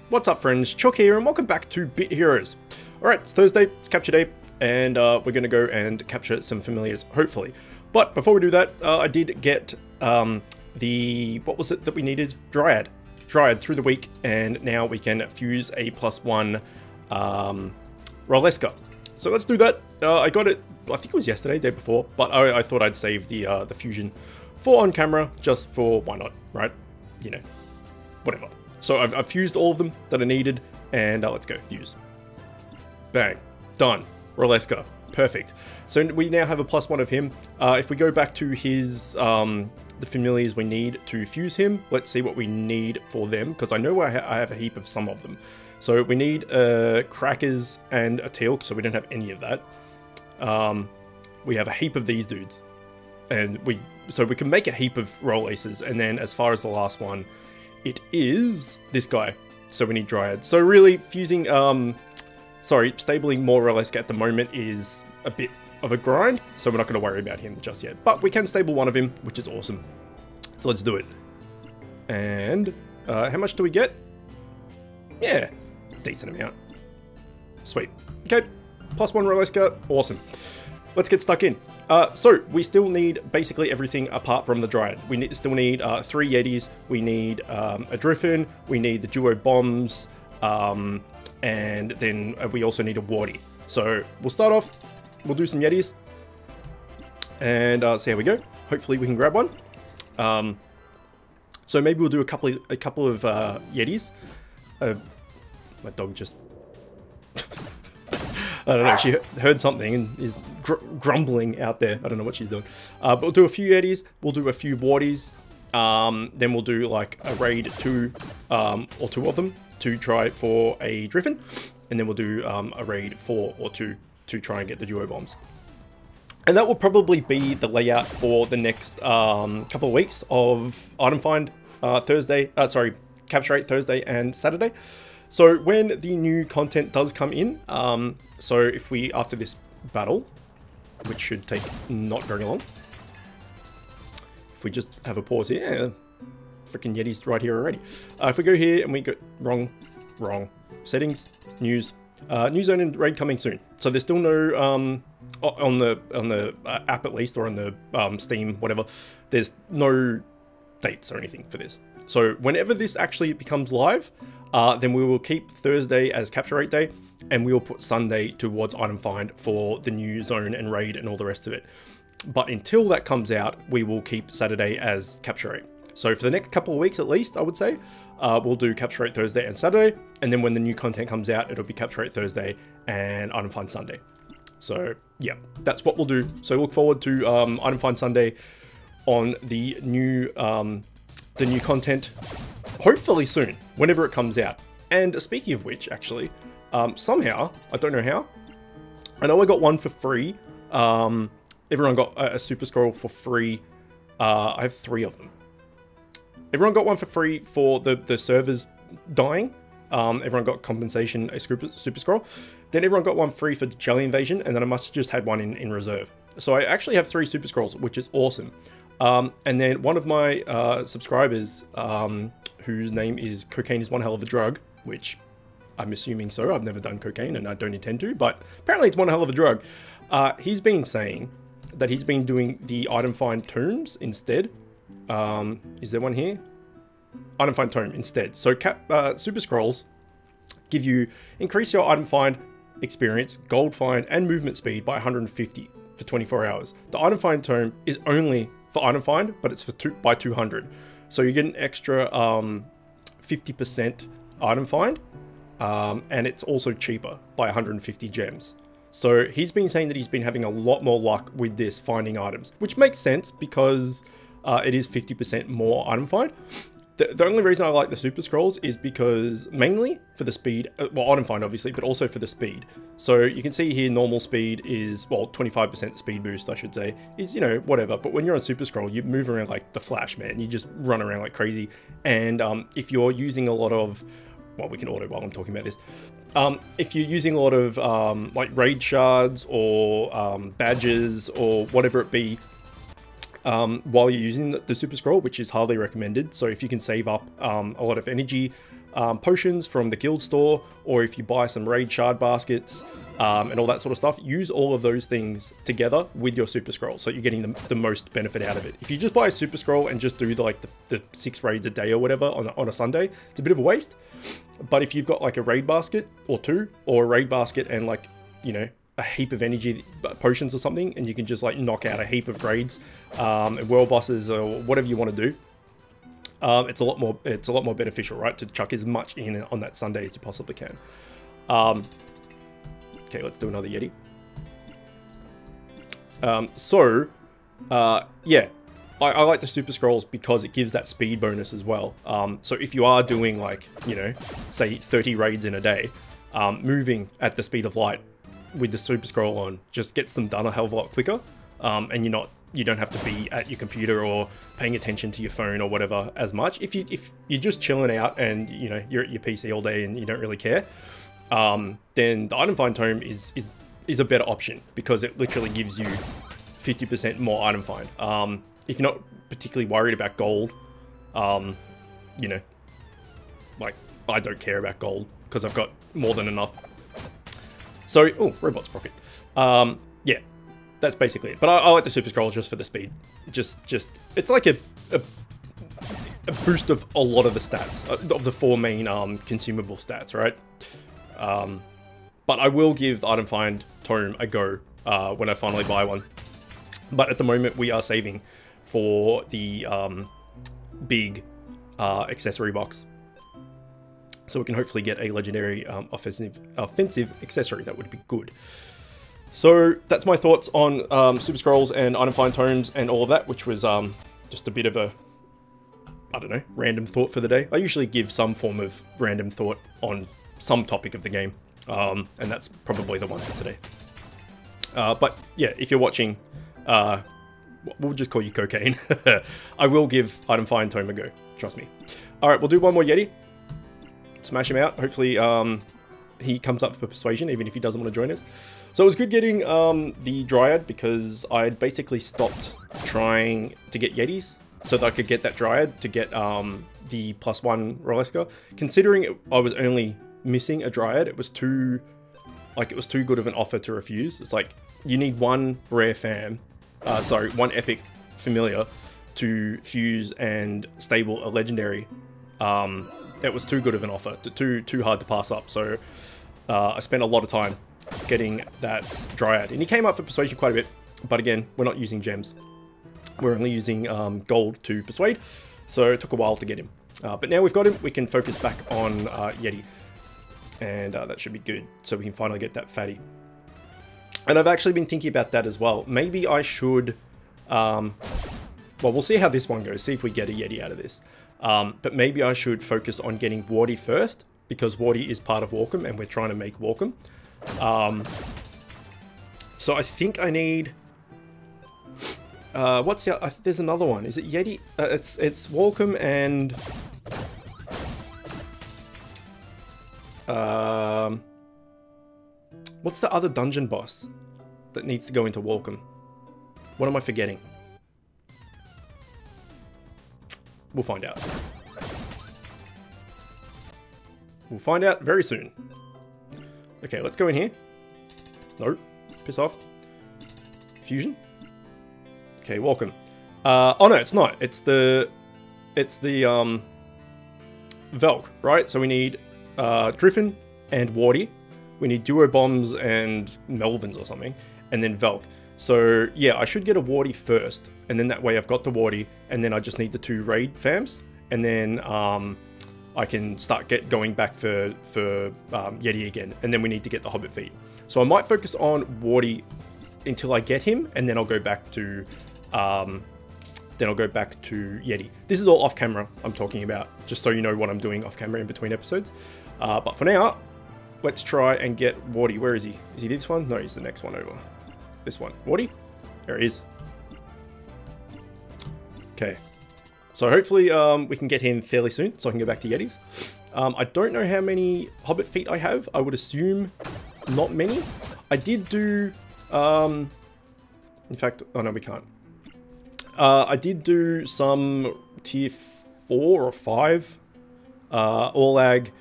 What's up friends, Chook here and welcome back to Bit Heroes. Alright, it's Thursday, it's capture day, and we're going to go and capture some familiars, hopefully. But before we do that, I did get what was it that we needed? Dryad through the week, and now we can fuse a +1 Rolesker. So let's do that. I got it, I think it was yesterday, day before, but I thought I'd save the fusion for on camera, just for why not, right? You know, whatever. So I've fused all of them that I needed, and let's go, fuse. Bang, done, Rolesker, perfect. So we now have a +1 of him. If we go back to his, the familiars we need to fuse him, let's see what we need for them, because I know I have a heap of some of them. So we need crackers and a teal, so we don't have any of that. We have a heap of these dudes, and so we can make a heap of roll aces, and then as far as the last one, it is this guy. So we need Dryad. So really fusing, stabling more Rolesker at the moment is a bit of a grind, so we're not going to worry about him just yet. But we can stable one of him, which is awesome. So let's do it. And how much do we get? Yeah, decent amount. Sweet. Okay, +1 Rolesker, awesome. Let's get stuck in. So we still need basically everything apart from the Dryad. We still need 3 Yetis, we need a Driffin, we need the duo bombs, and then we also need a Wardy. So we'll start off, we'll do some Yetis, and see how we go. Hopefully we can grab one. So maybe we'll do a couple of Yetis. My dog just... I don't know, she heard something and is grumbling out there. I don't know what she's doing. But we'll do a few Yetis, we'll do a few Wardies, then we'll do like a raid 2, or 2 of them to try for a Driffin, and then we'll do a raid 4 or 2 to try and get the duo bombs. And that will probably be the layout for the next couple of weeks of item find capture rate Thursday and Saturday. So when the new content does come in, so if we, after this battle, which should take not very long, if we just have a pause here, yeah, freaking Yeti's right here already. If we go here and we go wrong, settings, news, new zone and raid coming soon. So there's still no, on the app at least, or on the Steam, whatever, there's no dates or anything for this. So whenever this actually becomes live, then we will keep Thursday as capture rate day, and we will put Sunday towards item find for the new zone and raid and all the rest of it. But until that comes out, we will keep Saturday as capture rate. So for the next couple of weeks at least, I would say, we'll do capture rate Thursday and Saturday, and then when the new content comes out, it'll be capture rate Thursday and item find Sunday. So yeah, that's what we'll do. So look forward to item find Sunday on the new content, hopefully soon, whenever it comes out. And speaking of which, actually, somehow, I don't know how, I know I got one for free. Everyone got a super scroll for free. I have 3 of them. Everyone got one for free for the servers dying. Everyone got compensation, a super scroll. Then everyone got one free for the jelly invasion, and then I must have just had one in reserve. So I actually have 3 super scrolls, which is awesome. And then one of my subscribers, whose name is Cocaine is One Hell of a Drug, which I'm assuming so. I've never done cocaine and I don't intend to, but apparently it's one hell of a drug. He's been saying that he's been doing the item find tomes instead. Is there one here? Item find tome instead. So super scrolls give you increase your item find experience, gold find, and movement speed by 150 for 24 hours. The item find tome is only for item find, but it's for by 200. So you get an extra 50% item find, and it's also cheaper by 150 gems. So he's been saying that he's been having a lot more luck with this finding items, which makes sense because it is 50% more item find. The only reason I like the super scrolls is because mainly for the speed, well, item find obviously, but also for the speed. So you can see here normal speed is, well, 25% speed boost, I should say, is, you know, whatever. But when you're on super scroll, you move around like the Flash, man. You just run around like crazy. And if you're using a lot of, well, we can auto while I'm talking about this. If you're using a lot of like raid shards or badges or whatever it be, while you're using the super scroll, which is highly recommended. So if you can save up a lot of energy potions from the guild store, or if you buy some raid shard baskets, and all that sort of stuff, use all of those things together with your super scroll, so you're getting the most benefit out of it. If you just buy a super scroll and just do the 6 raids a day or whatever on a Sunday, it's a bit of a waste. But if you've got like a raid basket or 2, or a raid basket and like, you know, a heap of energy potions or something, and you can just like knock out a heap of raids, and world bosses or whatever you want to do, it's a lot more beneficial, right, to chuck as much in on that Sunday as you possibly can. Okay, let's do another Yeti. Yeah, I like the super scrolls because it gives that speed bonus as well. So if you are doing like, you know, say 30 raids in a day, moving at the speed of light with the super scroll on just gets them done a hell of a lot quicker. And you don't have to be at your computer or paying attention to your phone or whatever as much. If you're just chilling out and, you know, you're at your PC all day and you don't really care, then the item find tome is a better option, because it literally gives you 50% more item find. If you're not particularly worried about gold, you know, like I don't care about gold because I've got more than enough. So, oh, robot sprocket. Yeah, that's basically it. But I like the super scroll just for the speed. Just it's like a boost of a lot of the stats, of the 4 main consumable stats, right? But I will give the item find tome a go when I finally buy one. But at the moment we are saving for the big accessory box, so we can hopefully get a legendary offensive accessory. That would be good. So that's my thoughts on super scrolls and item find tomes and all of that, which was just a bit of a, I don't know, random thought for the day. I usually give some form of random thought on some topic of the game, and that's probably the one for today. But yeah, if you're watching, we'll just call you Cocaine. I will give item find tome a go, trust me. All right, we'll do one more Yeti. Smash him out. Hopefully he comes up for persuasion, even if he doesn't want to join us. So it was good getting the Dryad, because I had basically stopped trying to get Yetis so that I could get that Dryad to get the +1 Rolesker. Considering I was only missing a Dryad, it was too good of an offer to refuse. It's like, you need 1 rare fam, sorry, 1 epic familiar to fuse and stable a legendary. It was too good of an offer, too hard to pass up. So I spent a lot of time getting that Dryad, and he came up for persuasion quite a bit. But again, we're not using gems. We're only using gold to persuade, so it took a while to get him. But now we've got him, we can focus back on Yeti, and that should be good. So we can finally get that fatty. And I've actually been thinking about that as well. Maybe I should, well, we'll see how this one goes, see if we get a Yeti out of this. But maybe I should focus on getting Warty first, because Warty is part of Walkham, and we're trying to make Walkham. So I think I need... what's the... there's another one. Is it Yeti? It's Walkham and... what's the other dungeon boss that needs to go into Walkham? What am I forgetting? We'll find out. We'll find out very soon. Okay, let's go in here. No, piss off. Fusion. Okay, welcome. Oh no, it's not. It's the Velk, right? So we need Driffin and Warty. We need Duo Bombs and Melvins or something, and then Velk. So yeah, I should get a Warty first, and then that way I've got the Warty, and then I just need the 2 raid fams, and then I can start going back for Yeti again, and then we need to get the Hobbit feet. So I might focus on Warty until I get him, and then I'll go back to Yeti. This is all off camera I'm talking about, just so you know what I'm doing off camera in between episodes. But for now, let's try and get Warty. Where is he? Is he this one? No, he's the next one over. This one. Warty? There he is. Okay. So hopefully we can get him fairly soon, so I can go back to Yetis. I don't know how many Hobbit feet I have. I would assume not many. I did do... in fact... Oh no, we can't. I did do some tier 4 or 5 all lag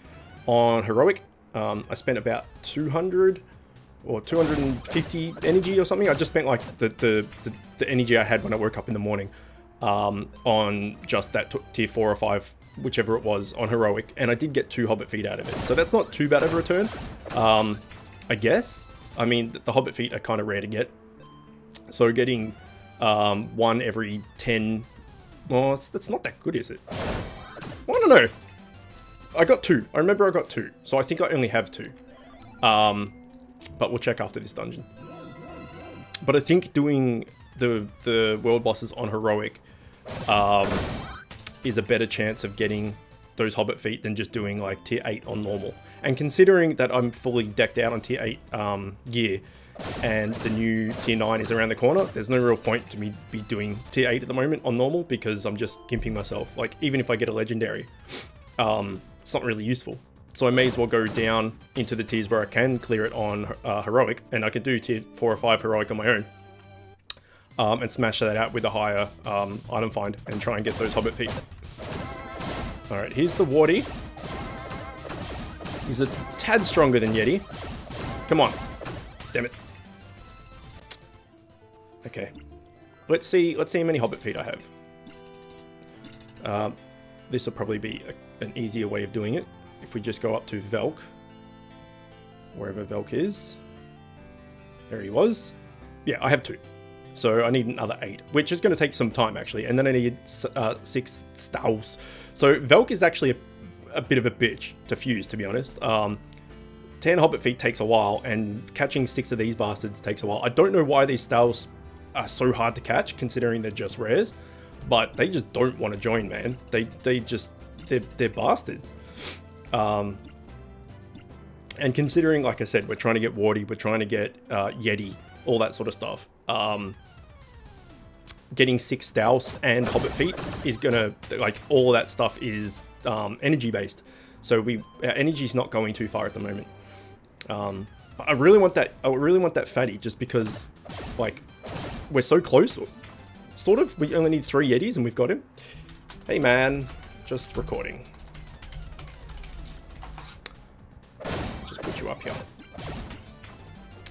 on heroic. I spent about 200 or 250 energy or something. I just spent like the energy I had when I woke up in the morning on just that tier 4 or 5, whichever it was, on heroic, and I did get 2 hobbit feet out of it, so that's not too bad of a return, I guess. I mean, the hobbit feet are kind of rare to get, so getting 1 every 10, well, that's not that good, is it? I don't know. I got 2. I remember I got 2, so I think I only have 2. But we'll check after this dungeon. But I think doing the world bosses on heroic is a better chance of getting those hobbit feet than just doing like tier 8 on normal. And considering that I'm fully decked out on tier 8 gear, and the new tier 9 is around the corner, there's no real point to me be doing tier 8 at the moment on normal, because I'm just gimping myself. Like, even if I get a legendary, it's not really useful. So I may as well go down into the tiers where I can clear it on heroic, and I can do tier 4 or 5 heroic on my own, and smash that out with a higher item find and try and get those hobbit feet. Alright, here's the warty. He's a tad stronger than Yeti. Come on. Damn it. Okay. Let's see how many hobbit feet I have. This will probably be an easier way of doing it. If we just go up to Velk, wherever Velk is. There he was. Yeah, I have 2. So I need another 8, which is going to take some time actually. And then I need 6 Staus. So Velk is actually a bit of a bitch to fuse, to be honest. 10 hobbit feet takes a while, and catching 6 of these bastards takes a while. I don't know why these Staus are so hard to catch, considering they're just rares, but they just don't want to join, man. They're bastards. And considering, like I said, we're trying to get warty, we're trying to get Yeti, all that sort of stuff. Getting 6 Staus and hobbit feet is gonna, like, all of that stuff is energy based, so our energy's not going too far at the moment. I really want that fatty, just because, like, we're so close, sort of. We only need 3 Yetis and we've got him. Hey man, just recording. Just put you up here.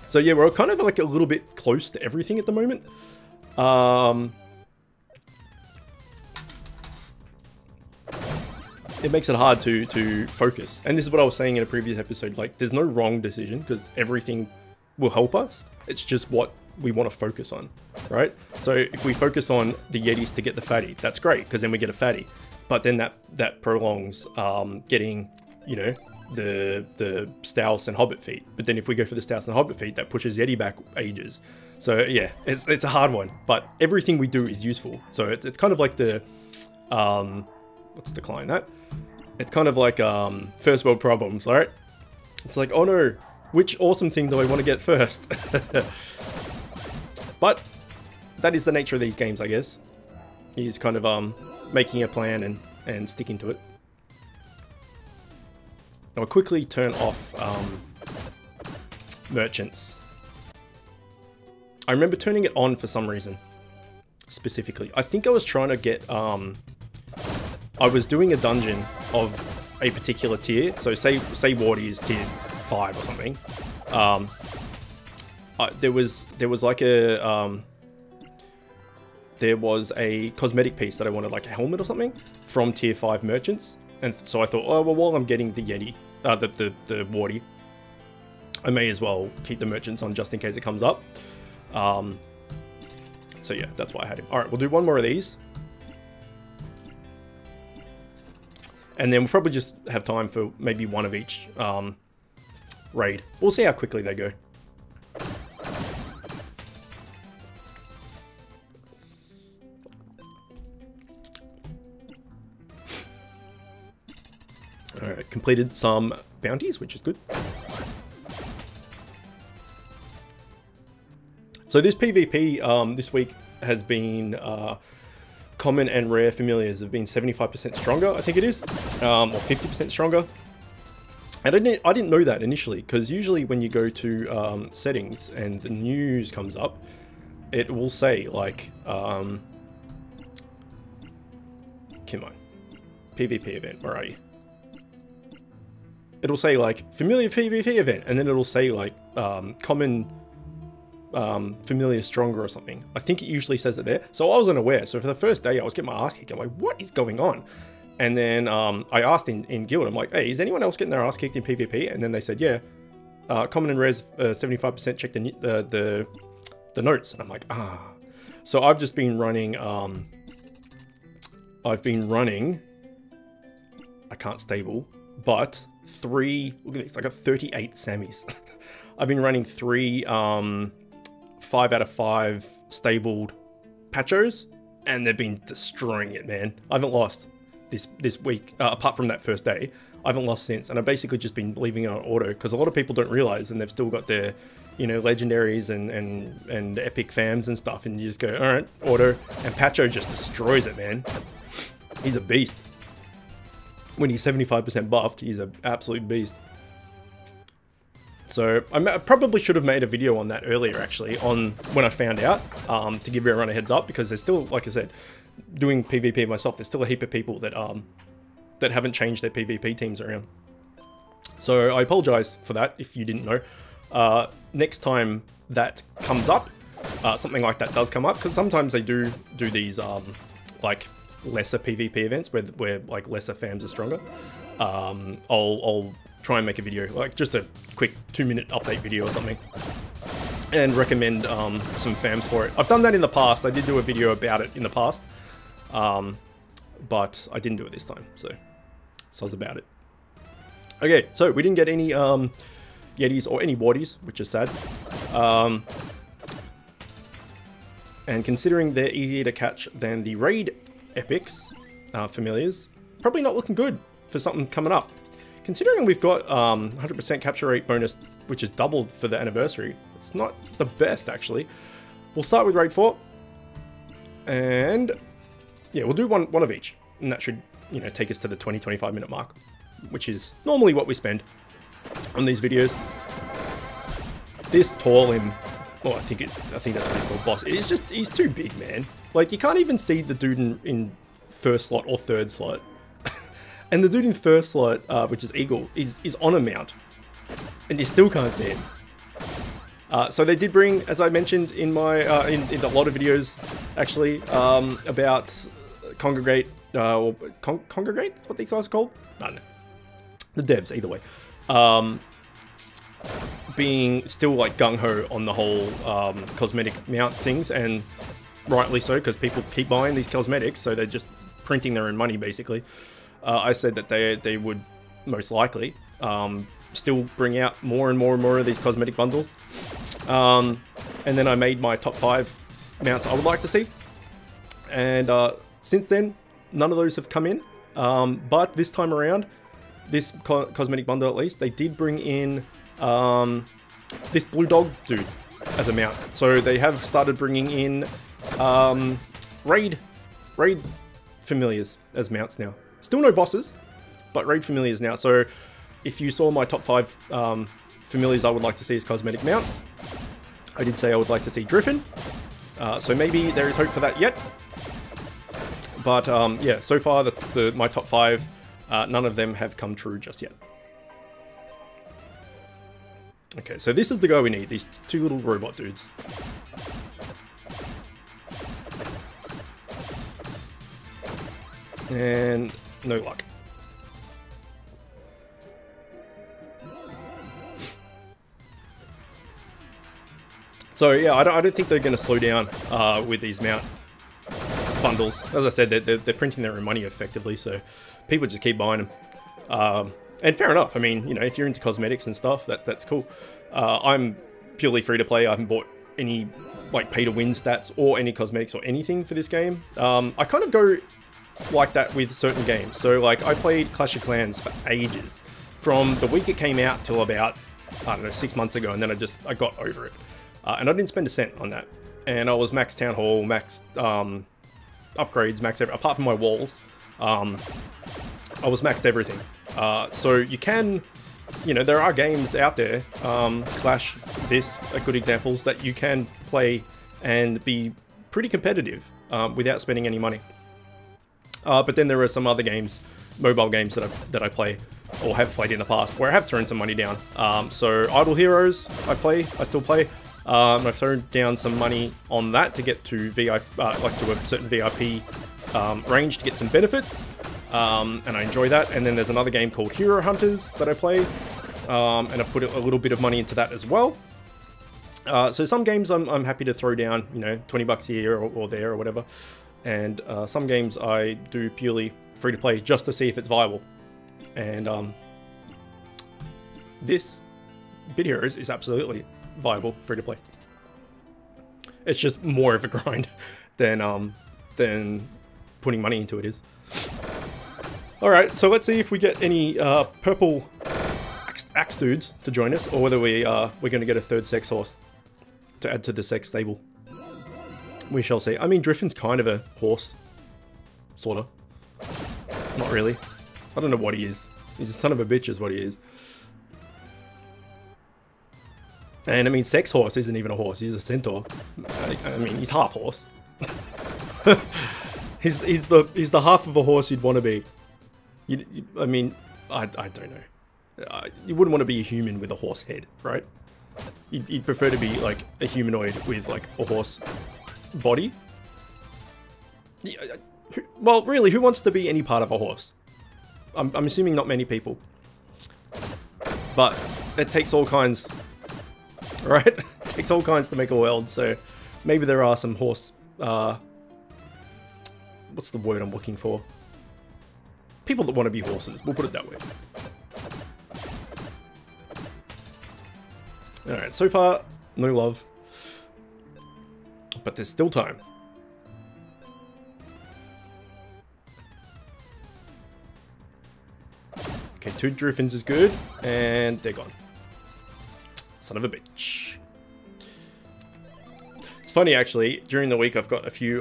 So yeah, we're kind of like a little bit close to everything at the moment. It makes it hard to focus. And this is what I was saying in a previous episode, like, there's no wrong decision, because everything will help us. It's just what we want to focus on, right? So if we focus on the Yetis to get the fatty, that's great, because then we get a fatty. But then that prolongs getting, you know, the Staus and hobbit feet. But then if we go for the Staus and hobbit feet, that pushes Yeti back ages. So yeah, it's a hard one, but everything we do is useful. So it's kind of like the let's decline that. It's kind of like first world problems, right? It's like, oh no, which awesome thing do I want to get first? But that is the nature of these games, I guess. He's kind of making a plan and sticking to it. I'll quickly turn off merchants. I remember turning it on for some reason, specifically. I think I was trying to get, I was doing a dungeon of a particular tier. So say Wardy is tier 5 or something. There was like a, there was a cosmetic piece that I wanted, like a helmet or something, from tier 5 merchants. And so I thought, oh, well, while I'm getting the Yeti, the Wardy, I may as well keep the merchants on just in case it comes up. So yeah, that's why I had him. All right, we'll do one more of these. And then we'll probably just have time for maybe one of each raid. We'll see how quickly they go. Alright, completed some bounties, which is good. So this PvP this week has been common and rare familiars have been 75% stronger, I think it is, or 50% stronger. And I didn't know that initially, because usually when you go to settings and the news comes up, it will say like, come on, PvP event, where are you? it'll say like familiar PvP event, and then it'll say like common familiar stronger or something. I think it usually says it there. So I wasn't aware. So for the first day I was getting my ass kicked. I'm like, what is going on? And then I asked in guild, I'm like, hey, is anyone else getting their ass kicked in PvP? And then they said, yeah, common and res 75%, check the notes. And I'm like, ah. So I've just been running, I can't stable, but 3, look at this, I got 38 Sammys. I've been running 3 5 out of 5 stabled Pachos, and they've been destroying it, man. I haven't lost this week, apart from that first day. I haven't lost since, and I've basically just been leaving it on auto, because a lot of people don't realize, and they've still got their, you know, legendaries and epic fams and stuff, and you just go, all right, auto, and Pacho just destroys it, man. He's a beast. When he's 75% buffed, he's an absolute beast. So I probably should have made a video on that earlier, actually, on when I found out, to give everyone a heads up, because there's still, like I said, doing PvP myself, there's still a heap of people that that haven't changed their PvP teams around. So I apologize for that if you didn't know. Next time that comes up, something like that does come up, because sometimes they do these like lesser PvP events where like lesser fams are stronger. I'll try and make a video, like just a quick 2-minute update video or something, and recommend some fams for it. I've done that in the past. I did do a video about it in the past, but I didn't do it this time, so soz about it. Okay, so we didn't get any Yetis or any Warties, which is sad. And considering they're easier to catch than the raid epics, familiars, probably not looking good for something coming up. Considering we've got 100% capture rate bonus, which is doubled for the anniversary, it's not the best, actually. We'll start with raid 4, and yeah, we'll do one of each, and that should, you know, take us to the 20-25 minute mark, which is normally what we spend on these videos. This Torlim, well, I think that's what he's called, boss. It's just, he's too big, man. Like, you can't even see the dude in first slot or third slot. And the dude in first slot, which is Eagle, is on a mount, and you still can't see him. So they did bring, as I mentioned in my in a lot of videos, actually, about Congregate, or Congregate, is what these guys are called? I don't know. The devs, either way. Being still like gung-ho on the whole cosmetic mount things, and rightly so, because people keep buying these cosmetics, so they're just printing their own money, basically. I said that they would most likely still bring out more and more of these cosmetic bundles. And then I made my top 5 mounts I would like to see. And since then, none of those have come in. But this time around, this cosmetic bundle at least, they did bring in this blue dog dude as a mount. So they have started bringing in raid familiars as mounts now. Still no bosses, but raid familiars now. So if you saw my top 5 familiars I would like to see as cosmetic mounts, I did say I would like to see Driffin. So maybe there is hope for that yet. But yeah, so far my top 5, none of them have come true just yet. Okay, so this is the guy we need, these 2 little robot dudes. And no luck. So yeah, I don't think they're going to slow down with these mount bundles. As I said, they're printing their own money effectively, so people just keep buying them. And fair enough. I mean, you know, if you're into cosmetics and stuff, that's cool. I'm purely free to play. I haven't bought any like pay to win stats or any cosmetics or anything for this game. I kind of go like that with certain games. So like I played Clash of Clans for ages, from the week it came out till about, I don't know, 6 months ago, and then I got over it. And I didn't spend a cent on that. And I was max Town Hall, max upgrades, max everything, apart from my walls. I was maxed everything. So you can, you know, there are games out there, Clash, this are good examples, that you can play and be pretty competitive without spending any money. But then there are some other games mobile games that I play or have played in the past where I have thrown some money down. So Idle Heroes, I still play. I've thrown down some money on that to get to VIP, like to a certain VIP range to get some benefits, and I enjoy that. And then there's another game called Hero Hunters that I play, and I put a little bit of money into that as well. So some games I'm happy to throw down, you know, 20 bucks here or there or whatever, and some games I do purely free to play just to see if it's viable. And this Bit Heroes is absolutely viable free to play. It's just more of a grind than putting money into it is. All right, so let's see if we get any purple axe dudes to join us, or whether we're going to get a third sex horse to add to the sex stable. We shall see. I mean, Driffin's kind of a horse, sorta. Not really. I don't know what he is. He's a son of a bitch, is what he is. And I mean, Sex Horse isn't even a horse, he's a centaur. I mean, he's half horse. he's the half of a horse you'd want to be. I mean, I don't know. You wouldn't want to be a human with a horse head, right? You'd prefer to be like a humanoid with like a horse body. Well, really, who wants to be any part of a horse? I'm assuming not many people. But it takes all kinds. Right? It takes all kinds to make a world, so maybe there are some horse, what's the word I'm looking for? People that want to be horses, we'll put it that way. Alright, so far, no love. But there's still time. Okay, 2 Driffins is good, and they're gone. Son of a bitch. It's funny actually, during the week I've got a few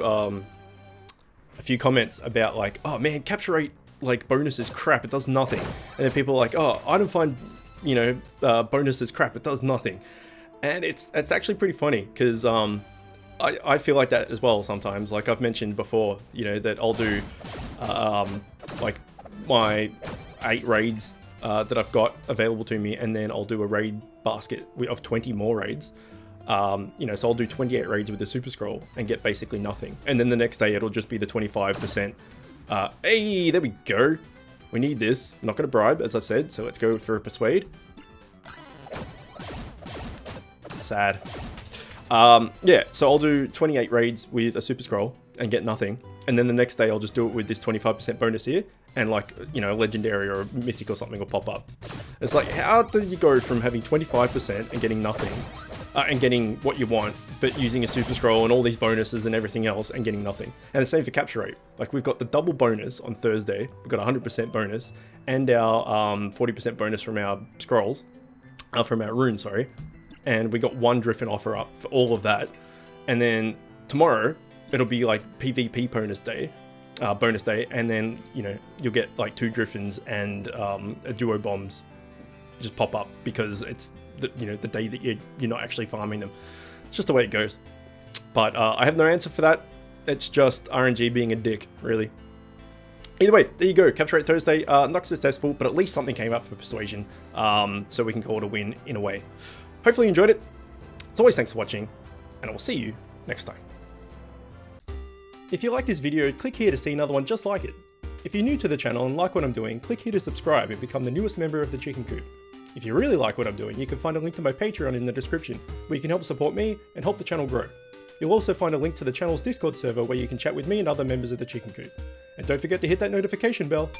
comments about like, oh man, capture rate like bonus is crap, it does nothing. And then people are like, oh, I don't find, you know, bonus is crap, it does nothing. And it's actually pretty funny, because I feel like that as well sometimes. Like I've mentioned before, you know, that I'll do like my 8 raids that I've got available to me, and then I'll do a raid basket of 20 more raids. You know, so I'll do 28 raids with the Super Scroll and get basically nothing. And then the next day it'll just be the 25%. Hey, there we go. We need this. I'm not going to bribe, as I've said, so let's go for a Persuade. Sad. Yeah, so I'll do 28 raids with a Super Scroll and get nothing. And then the next day I'll just do it with this 25% bonus here. And like, you know, a legendary or a mythic or something will pop up. It's like, how do you go from having 25% and getting nothing, and getting what you want, but using a Super Scroll and all these bonuses and everything else and getting nothing? And the same for capture rate. Like we've got the double bonus on Thursday, we've got 100% bonus, and our 40% bonus from our scrolls, from our runes, sorry. And we got 1 Driffin offer up for all of that. And then tomorrow, it'll be like PvP bonus day, and then, you know, you'll get like 2 Driffins and a duo bombs just pop up, because it's the, you know, the day that you're not actually farming them. It's just the way it goes. But I have no answer for that. It's just RNG being a dick, really. Either way, there you go. Capture Rate Thursday, not successful, but at least something came up for Persuasion, so we can call it a win in a way. Hopefully you enjoyed it. As always, thanks for watching, and I will see you next time. If you like this video, click here to see another one just like it. If you're new to the channel and like what I'm doing, click here to subscribe and become the newest member of the Chicken Coop. If you really like what I'm doing, you can find a link to my Patreon in the description, where you can help support me and help the channel grow. You'll also find a link to the channel's Discord server, where you can chat with me and other members of the Chicken Coop. And don't forget to hit that notification bell.